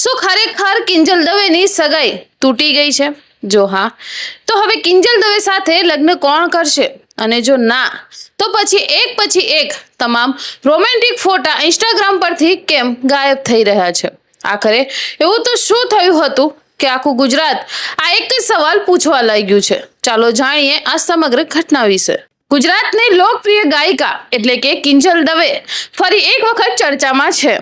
શું ખરેખર કિંજલ દવેની સગાઈ તૂટી ગઈ છે? જો હા, તો હવે કિંજલ દવે સાથે લગ્ન કોણ કરશે? અને જો ના, તો પછી એક તમામ રોમેન્ટિક ફોટા ઇન્સ્ટાગ્રામ પરથી કેમ ગાયબ થઈ રહ્યા છે? આખરે એવું તો શું થયું હતું કે આખું ગુજરાત આ એક જ સવાલ પૂછવા લાગ્યું છે? ચાલો જાણીએ આ સમગ્ર ઘટના વિશે. ગુજરાતની લોકપ્રિય ગાયિકા એટલે કે કિંજલ દવે ફરી એક વખત ચર્ચામાં છે.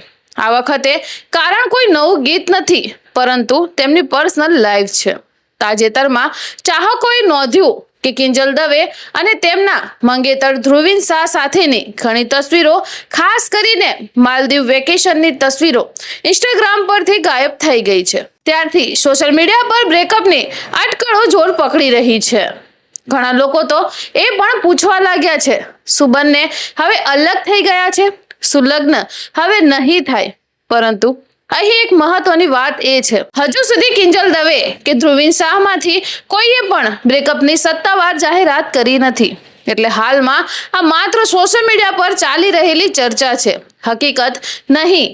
આ વખતે કારણ કોઈ નવું ગીત નથી, પરંતુ તેમની પર્સનલ લાઈફ છે. તાજેતરમાં ચાહકોએ નોંધ્યું કે કિંજલ દવે અને તેમના મંગેતર ધ્રુવીન શાહ સાથેની ઘણી તસવીરો, ખાસ કરીને માલદીવ વેકેશનની તસવીરો ઇન્સ્ટાગ્રામ પરથી ગાયબ થઈ ગઈ છે. ત્યારથી સોશિયલ મીડિયા પર બ્રેકઅપની અટકળો જોર પકડી રહી છે. ઘણા લોકો તો એ પણ પૂછવા લાગ્યા છે, શું બંને હવે અલગ થઈ ગયા છે? શું લગ્ન હવે નહીં થાય? પરંતુ અહીં એક મહત્વની વાત એ છે, હજુ સુધી કિંજલ દવે કે ધ્રુવીન શાહમાંથી કોઈએ પણ બ્રેકઅપની સત્તાવાર જાહેરાત કરી નથી. એટલે હાલમાં આ માત્ર સોશિયલ મીડિયા પર ચાલી રહેલી ચર્ચા છે, હકીકત નહીં.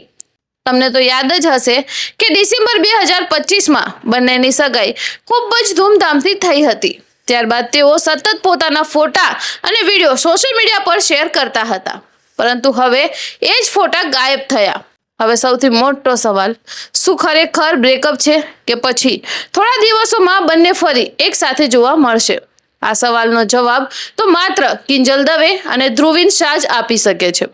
તમને તો યાદ જ હશે કે ડિસેમ્બર 2025માં બંનેની સગાઈ ખૂબ જ ધૂમધામથી થઈ હતી. ત્યારબાદ તેઓ સતત પોતાના ફોટા અને વિડીયો સોશિયલ મીડિયા પર શેર કરતા હતા, પરંતુ હવે એ જ ફોટા ગાયબ થયા. હવે સૌથી મોટો સવાલ, શું ખરેખર બ્રેકઅપ છે કે પછી થોડા દિવસોમાં બંને ફરી એક સાથે જોવા મળશે? આ સવાલનો જવાબ તો માત્ર કિંજલ દવે અને ધ્રુવીન શાહ જ આપી શકે છે.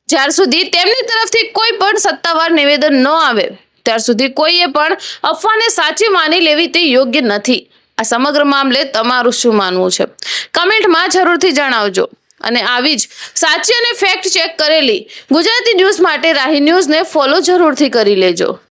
જ્યાર સુધી તેમની તરફથી કોઈ પણ સત્તાવાર નિવેદન ન આવે, ત્યાર સુધી કોઈએ પણ અફવાને સાચી માની લેવી તે યોગ્ય નથી. આ સમગ્ર મામલે તમારું શું માનવું છે? કમેન્ટમાં જરૂરથી જણાવજો. અને આવી જ સાચી અને ફેક્ટ ચેક કરેલી ગુજરાતી ન્યૂઝ માટે રાહી ન્યૂઝને ફોલો જરૂરથી કરી લેજો.